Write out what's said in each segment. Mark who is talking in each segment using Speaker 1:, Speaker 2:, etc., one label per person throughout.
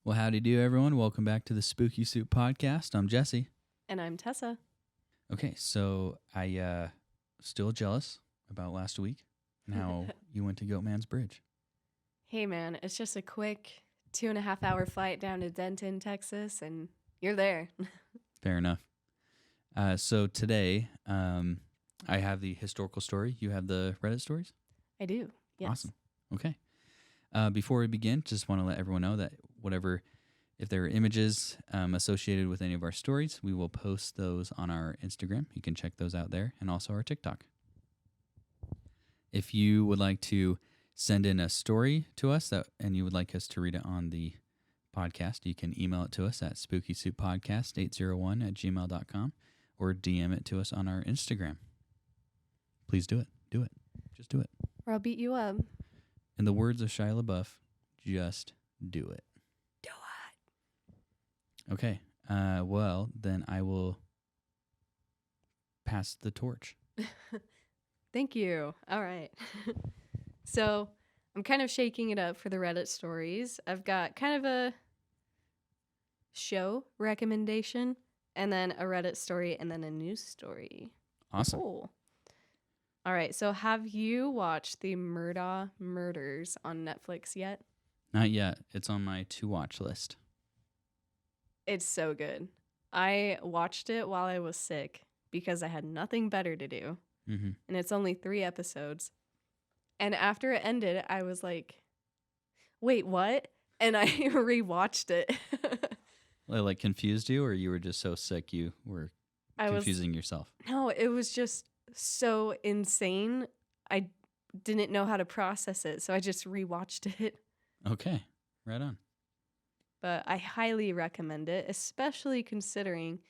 Speaker 1: Well, howdy do, everyone. Welcome back to the Spooky Soup Podcast. I'm Jesse.
Speaker 2: And I'm Tessa.
Speaker 1: Okay, so I still jealous about last week and how you went to Goatman's Bridge.
Speaker 2: Hey, man, it's just a quick 2.5 hour flight down to Denton, Texas, and you're there.
Speaker 1: Fair enough. So today, I have the historical story. You have the Reddit stories?
Speaker 2: I do, yes.
Speaker 1: Awesome. Okay. Before we begin, just want to let everyone know that if there are images associated with any of our stories, we will post those on our Instagram. You can check those out there, and also our TikTok. If you would like to send in a story to us and you would like us to read it on the podcast, you can email it to us at spookysouppodcast801@gmail.com or DM it to us on our Instagram. Please do it. Do it. Just do it.
Speaker 2: Or I'll beat you up.
Speaker 1: In the words of Shia LaBeouf, just do it.
Speaker 2: Do it.
Speaker 1: Okay. Well, then I will pass the torch.
Speaker 2: Thank you. All right. So I'm kind of shaking it up for the Reddit stories. I've got kind of a show recommendation, and then a Reddit story, and then a news story.
Speaker 1: Awesome.
Speaker 2: Cool. All right. So have you watched the Murdaugh Murders on Netflix yet?
Speaker 1: Not yet. It's on my to-watch list.
Speaker 2: It's so good. I watched it while I was sick because I had nothing better to do.
Speaker 1: Mm-hmm.
Speaker 2: And it's only 3 episodes. And after it ended, I was like, wait, what? And I rewatched it.
Speaker 1: Like confused you, or you were just so sick you were confusing yourself?
Speaker 2: No, it was just so insane. I didn't know how to process it, so I just rewatched it.
Speaker 1: Okay, right on.
Speaker 2: But I highly recommend it, especially considering,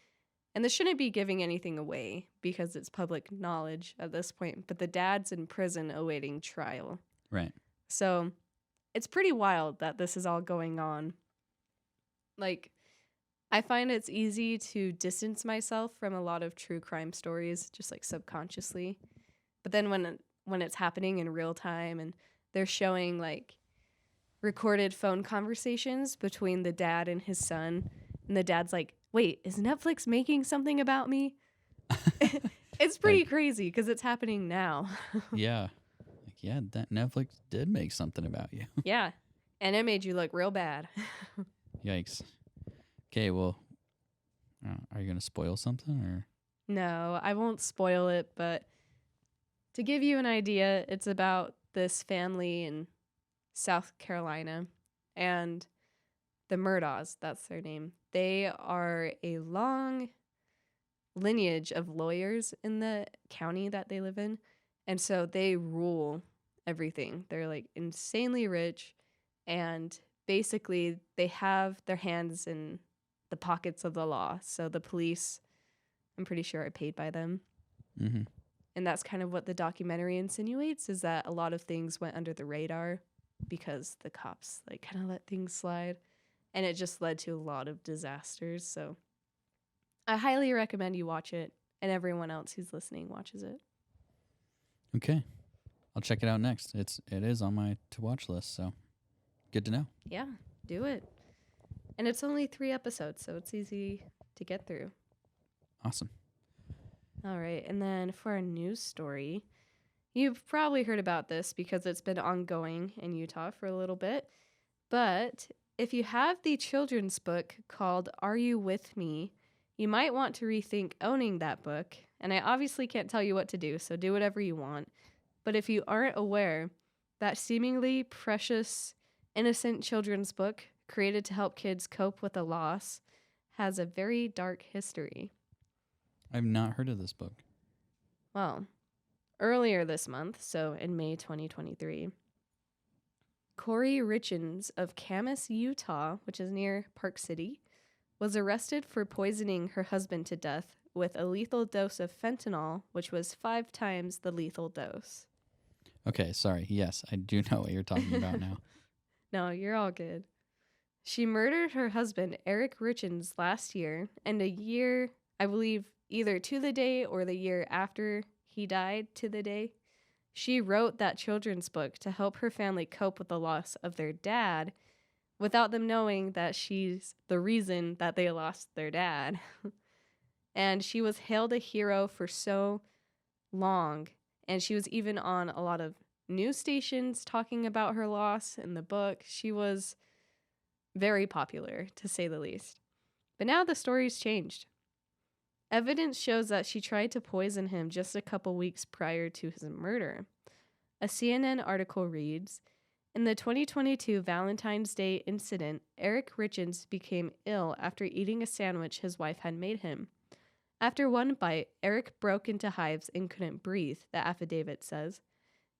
Speaker 2: and this shouldn't be giving anything away because it's public knowledge at this point, but the dad's in prison awaiting trial.
Speaker 1: Right.
Speaker 2: So it's pretty wild that this is all going on. Like, I find it's easy to distance myself from a lot of true crime stories, just like subconsciously. But then when it's happening in real time and they're showing like recorded phone conversations between the dad and his son, and the dad's like, wait, is Netflix making something about me? It's pretty crazy because it's happening now.
Speaker 1: Yeah. That Netflix did make something about you.
Speaker 2: Yeah. And it made you look real bad.
Speaker 1: Yikes. Okay, well, are you going to spoil something? Or?
Speaker 2: No, I won't spoil it, but to give you an idea, it's about this family in South Carolina, and the Murdaughs, that's their name. They are a long lineage of lawyers in the county that they live in, and so they rule everything. They're like insanely rich, and basically they have their hands in the pockets of the law. So the police, I'm pretty sure, are paid by them.
Speaker 1: Mm-hmm.
Speaker 2: And that's kind of what the documentary insinuates, is that a lot of things went under the radar because the cops like kind of let things slide, and it just led to a lot of disasters. So I highly recommend you watch it, and everyone else who's listening watches it.
Speaker 1: Okay. I'll check it out next. It is on my to-watch list, so good to know.
Speaker 2: Yeah, do it. And it's only 3 episodes, so it's easy to get through.
Speaker 1: Awesome.
Speaker 2: All right, and then for our news story, you've probably heard about this because it's been ongoing in Utah for a little bit. But if you have the children's book called Are You With Me, you might want to rethink owning that book. And I obviously can't tell you what to do, so do whatever you want. But if you aren't aware, that seemingly precious, innocent children's book created to help kids cope with a loss has a very dark history.
Speaker 1: I've not heard of this book.
Speaker 2: Well, earlier this month, so in May 2023, Eric Richins of Camas, Utah, which is near Park City, was arrested for poisoning her husband to death with a lethal dose of fentanyl, which was 5 times the lethal dose.
Speaker 1: Okay, sorry. Yes, I do know what you're talking about now.
Speaker 2: No, you're all good. She murdered her husband, Eric Richins, last year, and a year, I believe, either to the day or the year after he died to the day, she wrote that children's book to help her family cope with the loss of their dad, without them knowing that she's the reason that they lost their dad. And she was hailed a hero for so long. And she was even on a lot of news stations talking about her loss in the book. She was very popular, to say the least. But now the story's changed. Evidence shows that she tried to poison him just a couple weeks prior to his murder. A CNN article reads, "In the 2022 Valentine's Day incident, Eric Richins became ill after eating a sandwich his wife had made him. After one bite, Eric broke into hives and couldn't breathe," the affidavit says.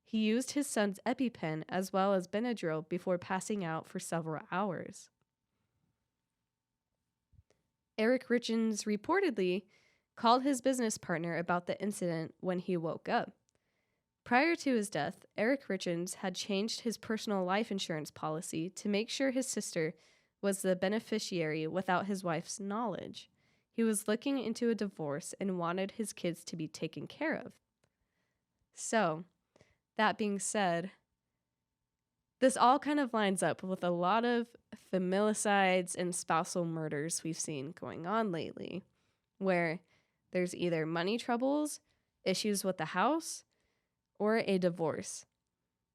Speaker 2: He used his son's EpiPen as well as Benadryl before passing out for several hours. Eric Richins reportedly called his business partner about the incident when he woke up. Prior to his death, Eric Richins had changed his personal life insurance policy to make sure his sister was the beneficiary without his wife's knowledge. He was looking into a divorce and wanted his kids to be taken care of. So, that being said, this all kind of lines up with a lot of familicides and spousal murders we've seen going on lately, where there's either money troubles, issues with the house, or a divorce.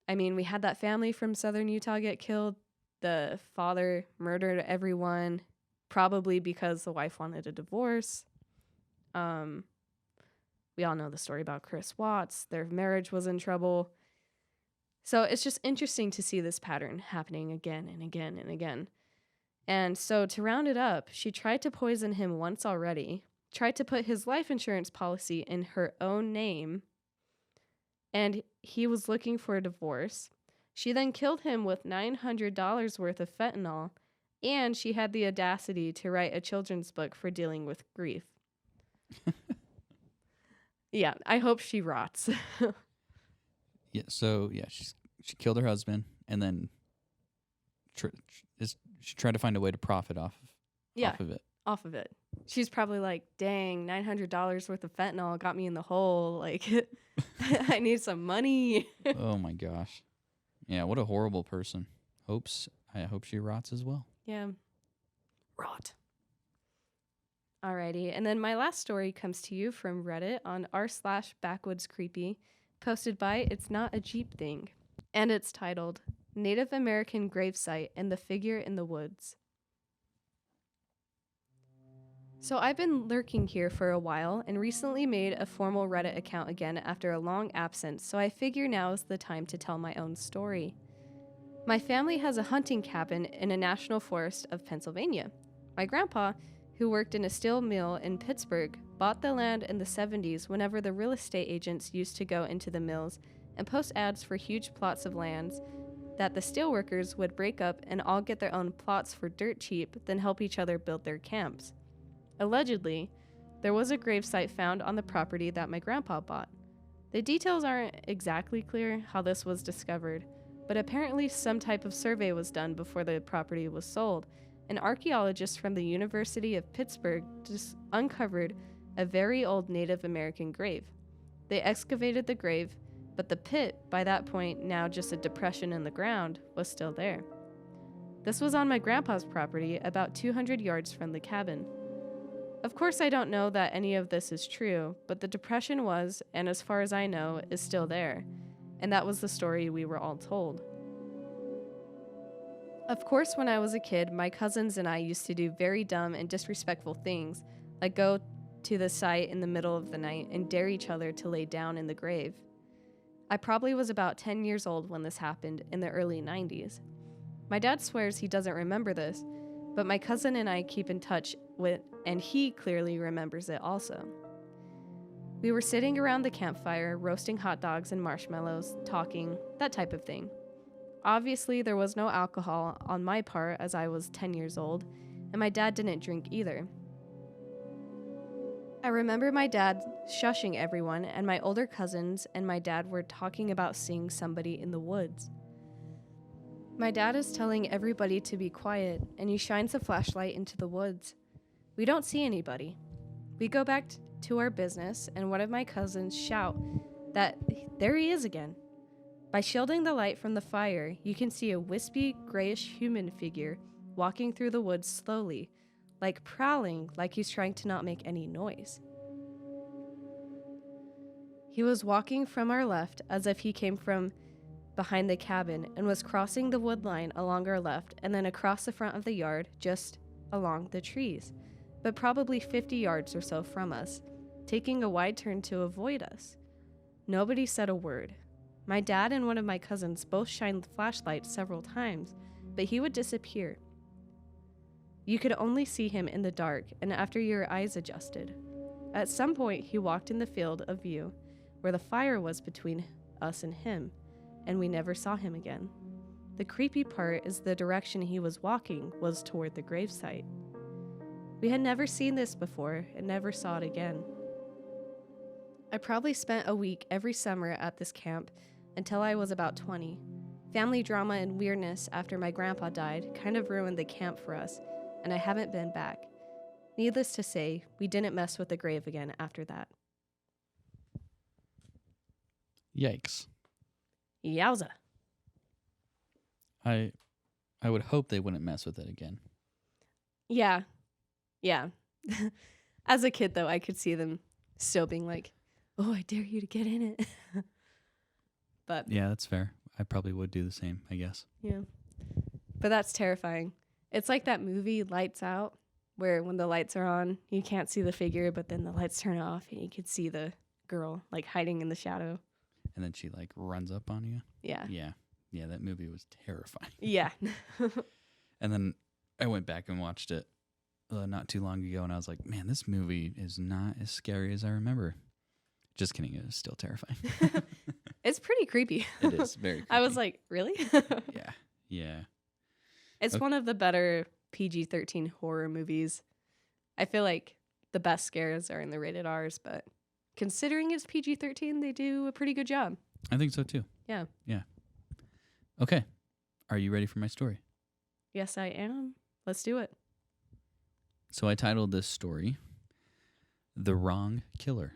Speaker 2: I mean, we had that family from southern Utah get killed. The father murdered everyone, probably because the wife wanted a divorce. We all know the story about Chris Watts. Their marriage was in trouble. So it's just interesting to see this pattern happening again and again and again. And so to round it up, she tried to poison him once already, tried to put his life insurance policy in her own name, and he was looking for a divorce. She then killed him with $900 worth of fentanyl, and she had the audacity to write a children's book for dealing with grief. Yeah, I hope she rots.
Speaker 1: Yeah. So yeah, she killed her husband, and then she tried to find a way to profit off of it.
Speaker 2: Off of it. She's probably like, "Dang, $900 worth of fentanyl got me in the hole. Like, I need some money."
Speaker 1: Oh my gosh. Yeah, what a horrible person. I hope she rots as well.
Speaker 2: Yeah. Rot. Alrighty, and then my last story comes to you from Reddit on r/backwoodscreepy, posted by It's Not a Jeep Thing, and it's titled, "Native American Gravesite and the Figure in the Woods." So I've been lurking here for a while and recently made a formal Reddit account again after a long absence, so I figure now is the time to tell my own story. My family has a hunting cabin in a national forest of Pennsylvania. My grandpa, who worked in a steel mill in Pittsburgh, bought the land in the 70s whenever the real estate agents used to go into the mills and post ads for huge plots of lands that the steelworkers would break up and all get their own plots for dirt cheap, then help each other build their camps. Allegedly, there was a gravesite found on the property that my grandpa bought. The details aren't exactly clear how this was discovered, but apparently some type of survey was done before the property was sold, and archaeologists from the University of Pittsburgh just uncovered a very old Native American grave. They excavated the grave, but the pit, by that point now just a depression in the ground, was still there. This was on my grandpa's property, about 200 yards from the cabin. Of course, I don't know that any of this is true, but the depression was, and as far as I know, is still there. And that was the story we were all told. Of course, when I was a kid, my cousins and I used to do very dumb and disrespectful things, like go to the site in the middle of the night and dare each other to lay down in the grave. I probably was about 10 years old when this happened in the early 90s. My dad swears he doesn't remember this, but my cousin and I keep in touch with, and he clearly remembers it also. We were sitting around the campfire, roasting hot dogs and marshmallows, talking, that type of thing. Obviously, there was no alcohol on my part as I was 10 years old, and my dad didn't drink either. I remember my dad shushing everyone, and my older cousins and my dad were talking about seeing somebody in the woods. My dad is telling everybody to be quiet, and he shines a flashlight into the woods. We don't see anybody. We go back to our business, and one of my cousins shout that there he is again. By shielding the light from the fire, you can see a wispy, grayish human figure walking through the woods slowly, like prowling, like he's trying to not make any noise. He was walking from our left as if he came from behind the cabin and was crossing the wood line along our left and then across the front of the yard just along the trees, but probably 50 yards or so from us, taking a wide turn to avoid us. Nobody said a word. My dad and one of my cousins both shined flashlights several times, but he would disappear. You could only see him in the dark and after your eyes adjusted. At some point, he walked in the field of view where the fire was between us and him, and we never saw him again. The creepy part is the direction he was walking was toward the gravesite. We had never seen this before and never saw it again. I probably spent a week every summer at this camp until I was about 20. Family drama and weirdness after my grandpa died kind of ruined the camp for us, and I haven't been back. Needless to say, we didn't mess with the grave again after that.
Speaker 1: Yikes.
Speaker 2: Yowza.
Speaker 1: I would hope they wouldn't mess with it again.
Speaker 2: Yeah. As a kid, though, I could see them still being like, oh, I dare you to get in it. But
Speaker 1: yeah, that's fair. I probably would do the same, I guess.
Speaker 2: yeah. But that's terrifying. It's like that movie Lights Out, where when the lights are on, you can't see the figure, but then the lights turn off and you can see the girl like hiding in the shadow.
Speaker 1: And then she like runs up on you.
Speaker 2: Yeah.
Speaker 1: Yeah, that movie was terrifying.
Speaker 2: Yeah.
Speaker 1: And then I went back and watched it not too long ago, and I was like, man, this movie is not as scary as I remember. Just kidding, it was still terrifying.
Speaker 2: It's pretty creepy.
Speaker 1: It is very creepy.
Speaker 2: I was like, really?
Speaker 1: Yeah.
Speaker 2: It's one of the better PG-13 horror movies. I feel like the best scares are in the rated Rs, but considering it's PG-13, they do a pretty good job.
Speaker 1: I think so too.
Speaker 2: Yeah.
Speaker 1: Okay. Are you ready for my story?
Speaker 2: Yes, I am. Let's do it.
Speaker 1: So I titled this story, The Wrong Killer.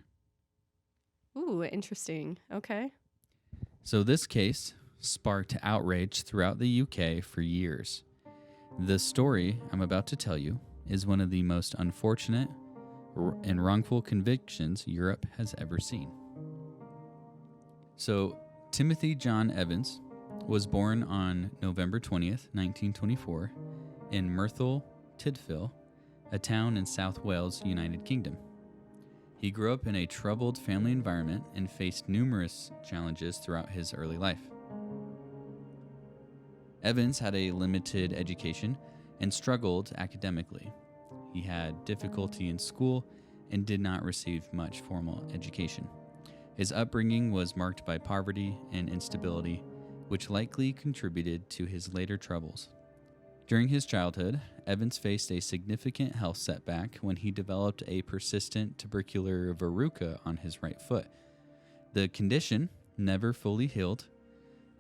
Speaker 2: Ooh, interesting. Okay.
Speaker 1: So this case sparked outrage throughout the UK for years. The story I'm about to tell you is one of the most unfortunate and wrongful convictions Europe has ever seen. So Timothy John Evans was born on November 20th, 1924 in Merthyr Tydfil, a town in South Wales, United Kingdom. He grew up in a troubled family environment and faced numerous challenges throughout his early life. Evans had a limited education and struggled academically. He had difficulty in school and did not receive much formal education. His upbringing was marked by poverty and instability, which likely contributed to his later troubles. During his childhood, Evans faced a significant health setback when he developed a persistent tubercular verruca on his right foot. The condition never fully healed,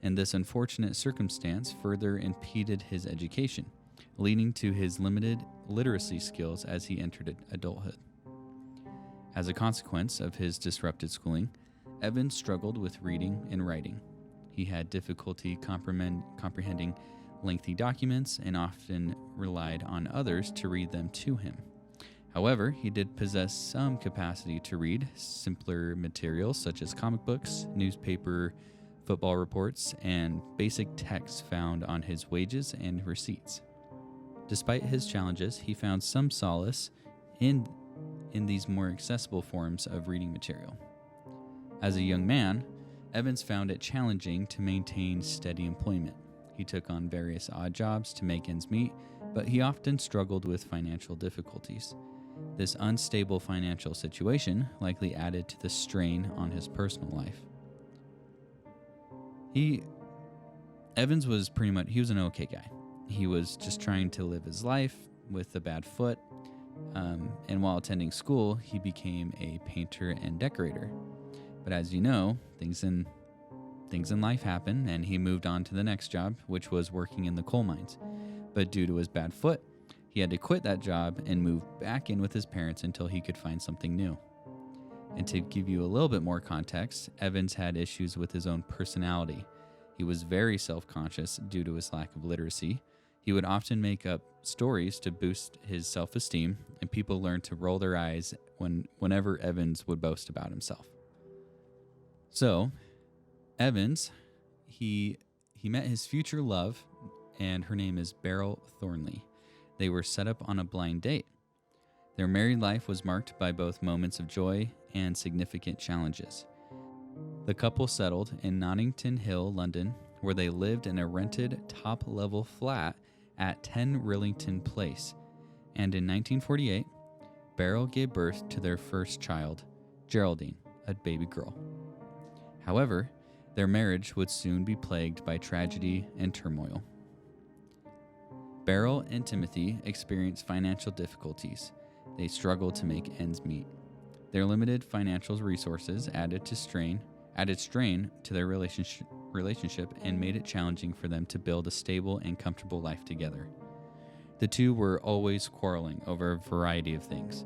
Speaker 1: and this unfortunate circumstance further impeded his education, leading to his limited literacy skills as he entered adulthood. As a consequence of his disrupted schooling, Evans struggled with reading and writing. He had difficulty comprehending lengthy documents and often relied on others to read them to him. However, he did possess some capacity to read simpler materials such as comic books, newspaper, football reports, and basic texts found on his wages and receipts. Despite his challenges, he found some solace in these more accessible forms of reading material. As a young man, Evans found it challenging to maintain steady employment. He took on various odd jobs to make ends meet, but he often struggled with financial difficulties. This unstable financial situation likely added to the strain on his personal life. Evans was an okay guy. He was just trying to live his life with a bad foot, and while attending school, he became a painter and decorator. But as you know, things in life happen, and he moved on to the next job, which was working in the coal mines. But due to his bad foot, he had to quit that job and move back in with his parents until he could find something new. And to give you a little bit more context, Evans had issues with his own personality, He was very self-conscious due to his lack of literacy. He would often make up stories to boost his self-esteem, and people learned to roll their eyes whenever Evans would boast about himself. So, Evans, he met his future love, and her name is Beryl Thornley. They were set up on a blind date. Their married life was marked by both moments of joy and significant challenges. The couple settled in Notting Hill, London, where they lived in a rented top-level flat at 10 Rillington Place. And in 1948, Beryl gave birth to their first child, Geraldine, a baby girl. However, their marriage would soon be plagued by tragedy and turmoil. Beryl and Timothy experienced financial difficulties. They struggled to make ends meet. Their limited financial resources added strain to their relationship and made it challenging for them to build a stable and comfortable life together. The two were always quarreling over a variety of things.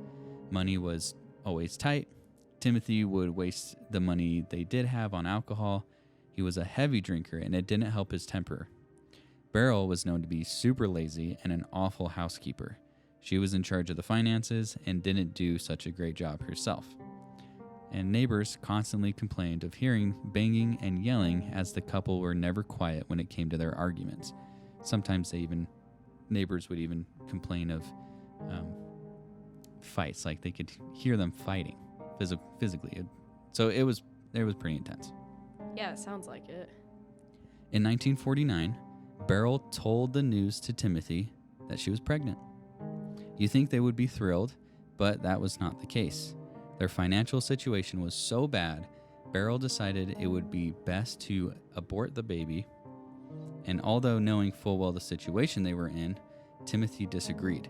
Speaker 1: Money was always tight. Timothy would waste the money they did have on alcohol. He was a heavy drinker, and it didn't help his temper. Beryl was known to be super lazy and an awful housekeeper. She was in charge of the finances and didn't do such a great job herself. And neighbors constantly complained of hearing banging and yelling, as the couple were never quiet when it came to their arguments. Sometimes neighbors would even complain of fights, like they could hear them fighting physically. So it was pretty intense.
Speaker 2: Yeah, it sounds like it.
Speaker 1: In 1949, Beryl told the news to Timothy that she was pregnant. You think they would be thrilled, but that was not the case. Their financial situation was so bad, Beryl decided it would be best to abort the baby. And although knowing full well the situation they were in, Timothy disagreed.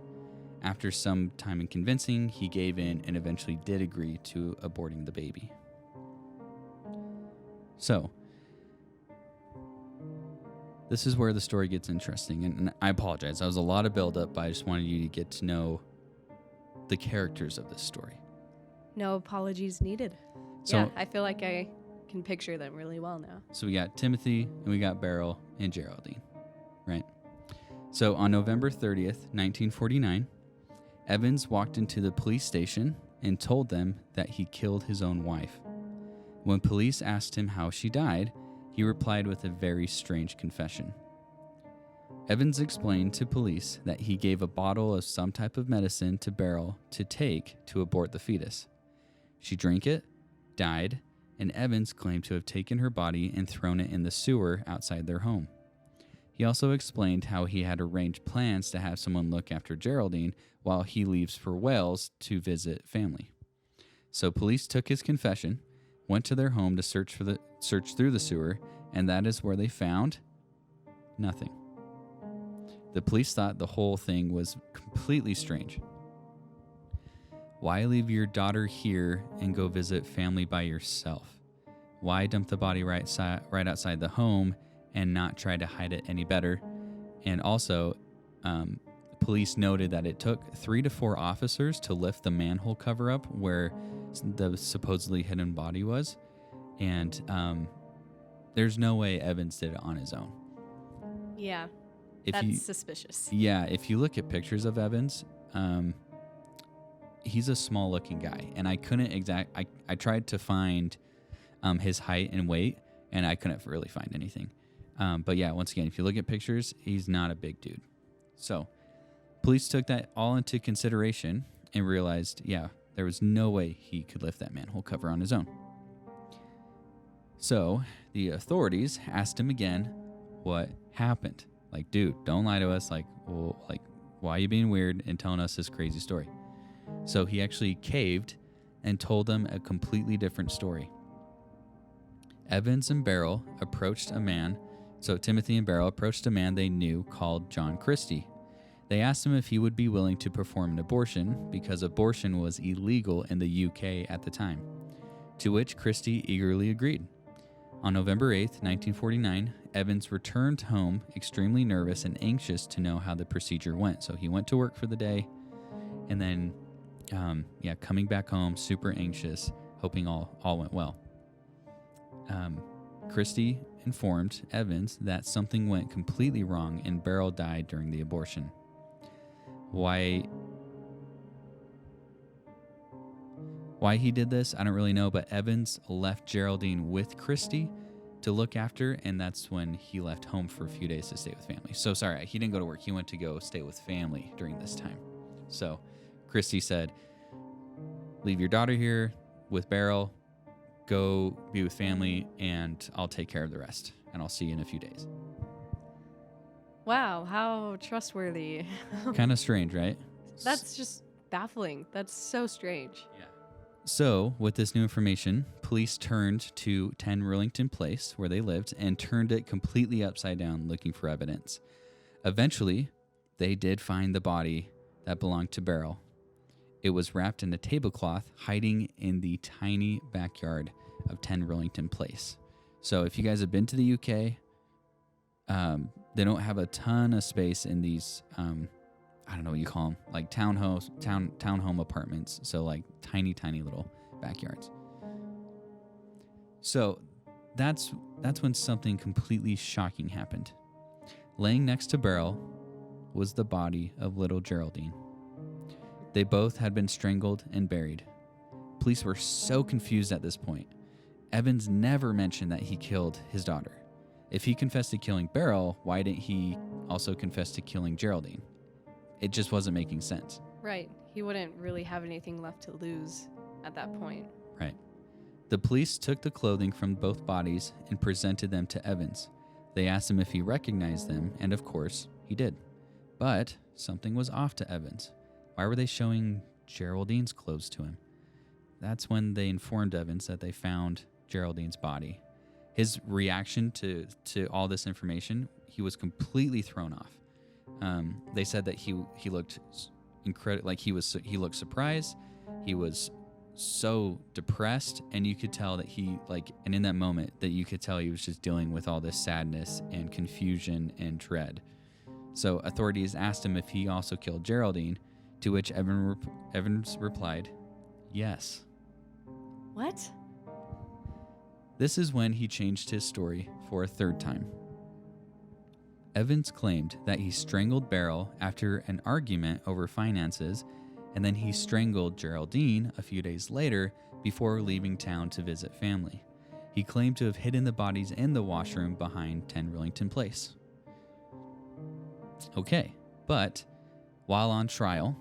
Speaker 1: After some time in convincing, he gave in and eventually did agree to aborting the baby. So, this is where the story gets interesting, and I apologize. That was a lot of buildup, but I just wanted you to get to know the characters of this story.
Speaker 2: No apologies needed.
Speaker 1: So,
Speaker 2: yeah, I feel like I can picture them really well now.
Speaker 1: So we got Timothy, and we got Beryl and Geraldine, right? So on November 30th, 1949, Evans walked into the police station and told them that he killed his own wife. When police asked him how she died, he replied with a very strange confession. Evans explained to police that he gave a bottle of some type of medicine to Beryl to take to abort the fetus. She drank it, died, and Evans claimed to have taken her body and thrown it in the sewer outside their home. He also explained how he had arranged plans to have someone look after Geraldine while he leaves for Wales to visit family. So police took his confession, went to their home to search through the sewer, and that is where they found nothing. The police thought the whole thing was completely strange. Why leave your daughter here and go visit family by yourself? Why dump the body right outside the home and not try to hide it any better? And also, police noted that it took 3 to 4 officers to lift the manhole cover up where the supposedly hidden body was. And there's no way Evans did it on his own.
Speaker 2: Yeah, that's suspicious.
Speaker 1: Yeah, if you look at pictures of Evans, he's a small looking guy. And I couldn't I tried to find his height and weight, and I couldn't really find anything. But yeah, once again, if you look at pictures, he's not a big dude. So police took that all into consideration and realized, yeah, there was no way he could lift that manhole cover on his own. So the authorities asked him again what happened. Like, dude, don't lie to us. Like, well, why are you being weird and telling us this crazy story? So he actually caved and told them a completely different story. Evans and Beryl approached a man. So Timothy and Beryl approached a man they knew called John Christie. They asked him if he would be willing to perform an abortion because abortion was illegal in the UK at the time, to which Christie eagerly agreed. On November 8th, 1949, Evans returned home extremely nervous and anxious to know how the procedure went. So he went to work for the day and then, coming back home super anxious, hoping all went well. Christie informed Evans that something went completely wrong and Beryl died during the abortion. Why he did this, I don't really know, but Evans left Geraldine with Christie to look after, and that's when he left home for a few days to stay with family. So sorry, he didn't go to work. He went to go stay with family during this time. So Christie said, leave your daughter here with Beryl, go be with family, and I'll take care of the rest, and I'll see you in a few days.
Speaker 2: Wow, how trustworthy.
Speaker 1: Kind of strange, right?
Speaker 2: That's just baffling. That's so strange.
Speaker 1: Yeah. So, with this new information, police turned to 10 Rillington Place, where they lived, and turned it completely upside down looking for evidence. Eventually, they did find the body that belonged to Beryl. It was wrapped in a tablecloth, hiding in the tiny backyard of 10 Rillington Place. So, if you guys have been to the UK, they don't have a ton of space in these, I don't know what you call them, like townhome apartments. So like tiny little backyards. So that's when something completely shocking happened. Laying next to Beryl was the body of little Geraldine. They both had been strangled and buried. Police were so confused at this point. Evans never mentioned that he killed his daughter. If he confessed to killing Beryl, why didn't he also confess to killing Geraldine? It just wasn't making sense.
Speaker 2: Right. He wouldn't really have anything left to lose at that point.
Speaker 1: Right. The police took the clothing from both bodies and presented them to Evans. They asked him if he recognized them, and of course, he did. But something was off to Evans. Why were they showing Geraldine's clothes to him? That's when they informed Evans that they found Geraldine's body. His reaction to all this information, he was completely thrown off. They said that he looked incredible, like he looked surprised. He was so depressed, and you could tell that and in that moment that you could tell he was just dealing with all this sadness and confusion and dread. So authorities asked him if he also killed Geraldine, to which Evans replied, yes.
Speaker 2: What?
Speaker 1: This is when he changed his story for a third time. Evans claimed that he strangled Beryl after an argument over finances, and then he strangled Geraldine a few days later before leaving town to visit family. He claimed to have hidden the bodies in the washroom behind 10 Rillington Place. Okay, but while on trial,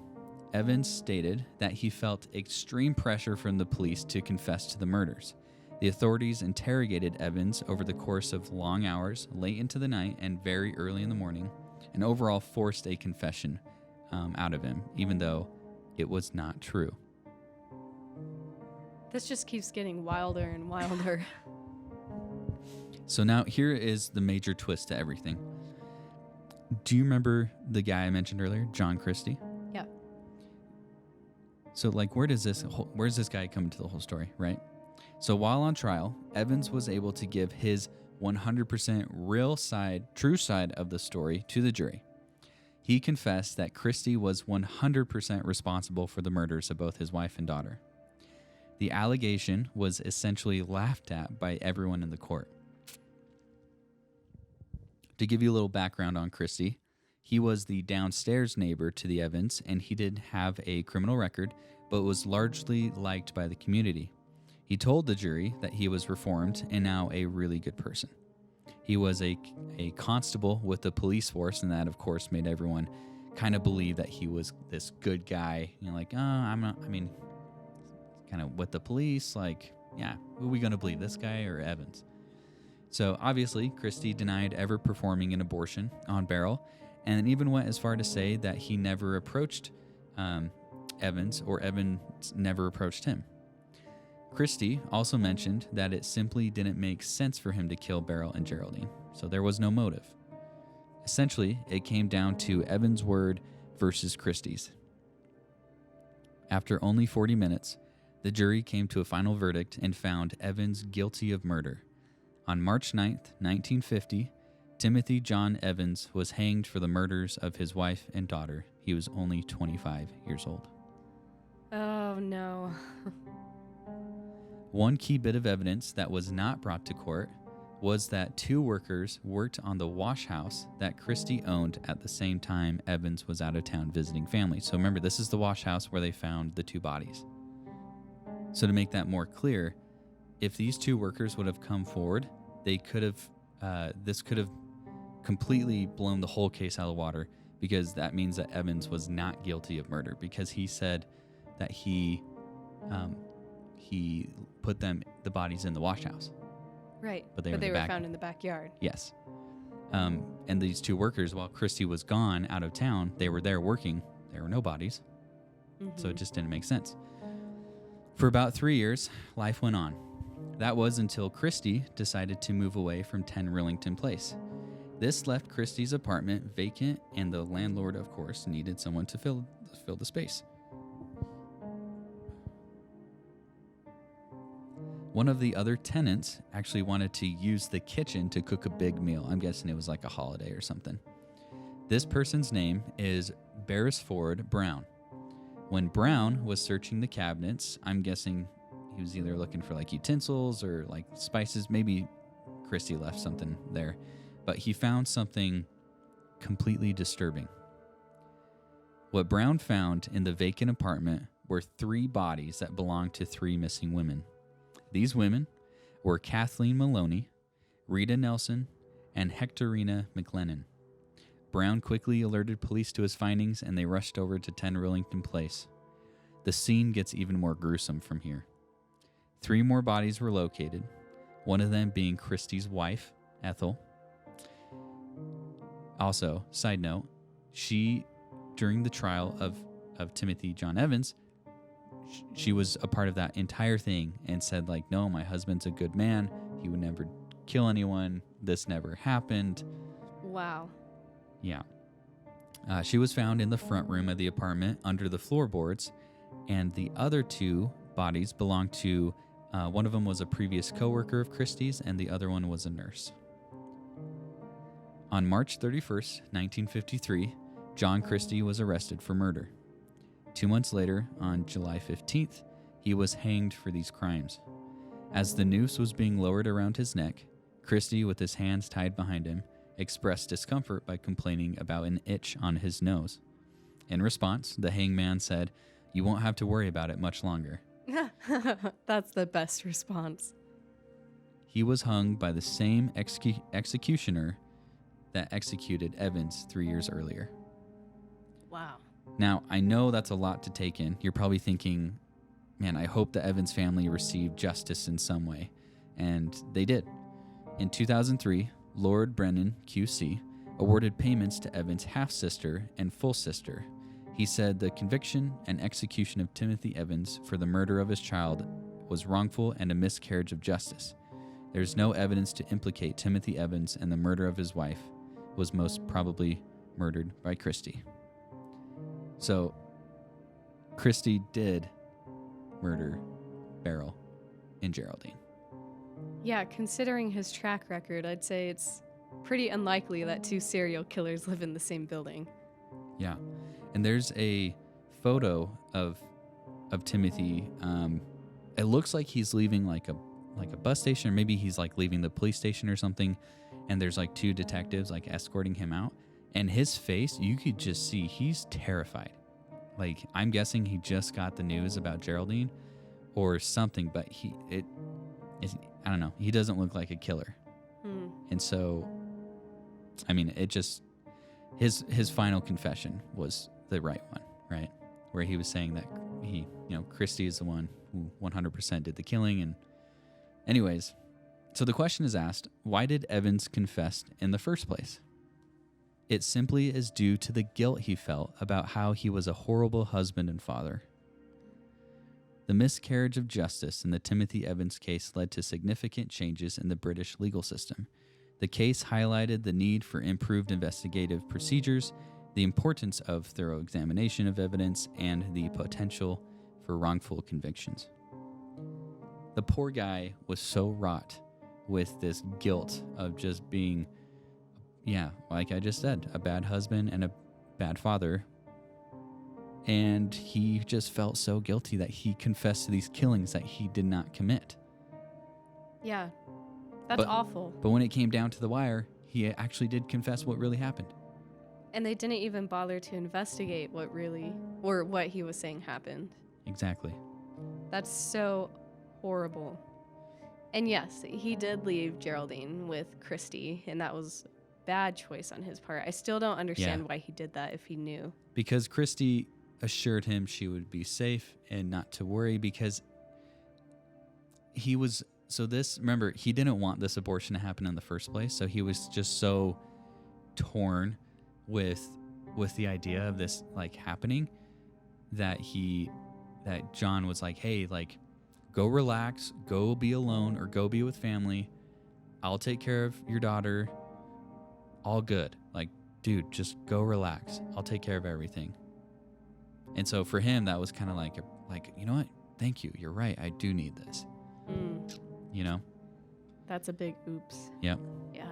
Speaker 1: Evans stated that he felt extreme pressure from the police to confess to the murders. The authorities interrogated Evans over the course of long hours, late into the night and very early in the morning, and overall forced a confession out of him, even though it was not true.
Speaker 2: This just keeps getting wilder and wilder.
Speaker 1: So now here is the major twist to everything. Do you remember the guy I mentioned earlier, John Christie?
Speaker 2: Yeah.
Speaker 1: So where's this guy come into the whole story, right? So while on trial, Evans was able to give his 100% true side of the story to the jury. He confessed that Christie was 100% responsible for the murders of both his wife and daughter. The allegation was essentially laughed at by everyone in the court. To give you a little background on Christie, he was the downstairs neighbor to the Evans, and he did have a criminal record, but was largely liked by the community. He told the jury that he was reformed and now a really good person. He was a constable with the police force, and that, of course, made everyone kind of believe that he was this good guy. Kind of with the police, who are we going to believe, this guy or Evans? So, obviously, Christie denied ever performing an abortion on Beryl, and even went as far to say that he never approached Evans, or Evans never approached him. Christie also mentioned that it simply didn't make sense for him to kill Beryl and Geraldine, so there was no motive. Essentially, it came down to Evans' word versus Christie's. After only 40 minutes, the jury came to a final verdict and found Evans guilty of murder. On March 9th, 1950, Timothy John Evans was hanged for the murders of his wife and daughter. He was only 25 years old.
Speaker 2: Oh, no.
Speaker 1: One key bit of evidence that was not brought to court was that 2 workers worked on the wash house that Christie owned at the same time Evans was out of town visiting family. So remember, this is the wash house where they found the 2 bodies. So to make that more clear, if these 2 workers would have come forward, they could have, this could have completely blown the whole case out of the water, because that means that Evans was not guilty of murder, because he said that he put the bodies in the wash house.
Speaker 2: Right.
Speaker 1: But they
Speaker 2: were found in the backyard.
Speaker 1: Yes. And these 2 workers, while Christie was gone out of town, they were there working. There were no bodies. So it just didn't make sense. For about 3 years, life went on. That was until Christie decided to move away from 10 Rillington Place. This left Christie's apartment vacant, and the landlord, of course, needed someone to fill the space. One of the other tenants actually wanted to use the kitchen to cook a big meal. I'm guessing it was like a holiday or something. This person's name is Beresford Brown. When Brown was searching the cabinets, I'm guessing he was either looking for like utensils or like spices. Maybe Christie left something there. But he found something completely disturbing. What Brown found in the vacant apartment were 3 bodies that belonged to 3 missing women. These women were Kathleen Maloney, Rita Nelson, and Hectorina McLennan. Brown quickly alerted police to his findings, and they rushed over to 10 Rillington Place. The scene gets even more gruesome from here. 3 more bodies were located, one of them being Christie's wife, Ethel. Also, side note, she, during the trial of Timothy John Evans, she was a part of that entire thing and said, like, no, my husband's a good man. He would never kill anyone. This never happened.
Speaker 2: Wow.
Speaker 1: Yeah. She was found in the front room of the apartment under the floorboards, and the other 2 bodies belonged to, one of them was a previous coworker of Christie's, and the other one was a nurse. On March 31st, 1953, John Christie was arrested for murder. 2 months later, on July 15th, he was hanged for these crimes. As the noose was being lowered around his neck, Christie, with his hands tied behind him, expressed discomfort by complaining about an itch on his nose. In response, the hangman said, "You won't have to worry about it much longer."
Speaker 2: That's the best response.
Speaker 1: He was hung by the same executioner that executed Evans 3 years earlier.
Speaker 2: Wow.
Speaker 1: Now, I know that's a lot to take in. You're probably thinking, man, I hope the Evans family received justice in some way. And they did. In 2003, Lord Brennan, QC, awarded payments to Evans' half-sister and full sister. He said the conviction and execution of Timothy Evans for the murder of his child was wrongful and a miscarriage of justice. There's no evidence to implicate Timothy Evans, and the murder of his wife was most probably murdered by Christie. So, Christie did murder Beryl and Geraldine.
Speaker 2: Yeah, considering his track record, I'd say it's pretty unlikely that 2 serial killers live in the same building.
Speaker 1: Yeah. And there's a photo of Timothy. It looks like he's leaving like a bus station, or maybe he's like leaving the police station or something, and there's like 2 detectives like escorting him out. And his face, you could just see he's terrified. Like, I'm guessing he just got the news about Geraldine or something, but I don't know. He doesn't look like a killer. And so, I mean, it just, his final confession was the right one, right? Where he was saying that Christie is the one who 100% did the killing. And anyways, so the question is asked, why did Evans confess in the first place? It simply is due to the guilt he felt about how he was a horrible husband and father. The miscarriage of justice in the Timothy Evans case led to significant changes in the British legal system. The case highlighted the need for improved investigative procedures, the importance of thorough examination of evidence, and the potential for wrongful convictions. The poor guy was so wrought with this guilt of just being, like I just said, a bad husband and a bad father. And he just felt so guilty that he confessed to these killings that he did not commit.
Speaker 2: Yeah. That's awful.
Speaker 1: But when it came down to the wire, he actually did confess what really happened.
Speaker 2: And they didn't even bother to investigate what he was saying happened.
Speaker 1: Exactly.
Speaker 2: That's so horrible. And yes, he did leave Geraldine with Christie, and that was a bad choice on his part. I still don't understand why he did that if he knew.
Speaker 1: Because Christie assured him she would be safe and not to worry, because he was... remember, he didn't want this abortion to happen in the first place, so he was just so torn with the idea of this like happening that John was like, hey, like, go relax, go be alone or go be with family. I'll take care of your daughter. All good. Like, dude, just go relax. I'll take care of everything. And so for him, that was kind of like, you know what? Thank you. You're right. I do need this. You know?
Speaker 2: That's a big oops.
Speaker 1: Yep.
Speaker 2: Yeah.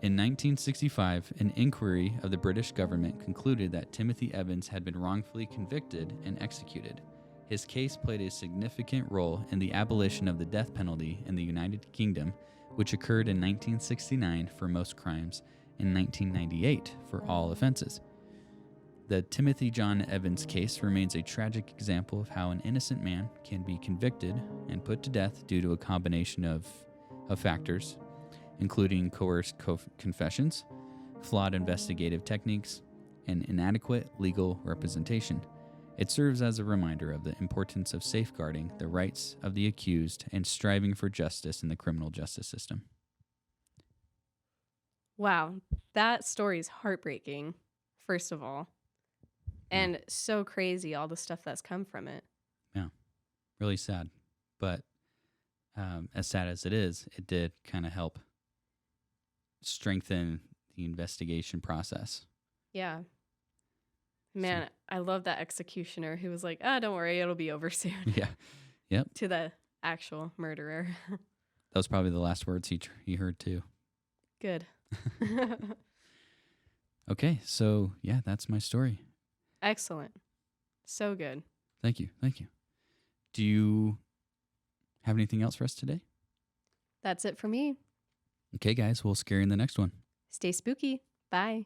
Speaker 1: In 1965, an inquiry of the British government concluded that Timothy Evans had been wrongfully convicted and executed. His case played a significant role in the abolition of the death penalty in the United Kingdom, which occurred in 1969 for most crimes and 1998 for all offenses. The Timothy John Evans case remains a tragic example of how an innocent man can be convicted and put to death due to a combination of factors, including coerced confessions, flawed investigative techniques, and inadequate legal representation. It serves as a reminder of the importance of safeguarding the rights of the accused and striving for justice in the criminal justice system.
Speaker 2: Wow, that story is heartbreaking, first of all. And so crazy, all the stuff that's come from it.
Speaker 1: Yeah, really sad. But as sad as it is, it did kind of help strengthen the investigation process.
Speaker 2: Yeah. Man, I love that executioner who was like, don't worry, it'll be over soon.
Speaker 1: Yeah. Yep.
Speaker 2: To the actual murderer.
Speaker 1: That was probably the last words he heard too.
Speaker 2: Good.
Speaker 1: Okay, so yeah, that's my story.
Speaker 2: Excellent. So good.
Speaker 1: Thank you. Do you have anything else for us today?
Speaker 2: That's it for me.
Speaker 1: Okay, guys, we'll scare you in the next one.
Speaker 2: Stay spooky. Bye.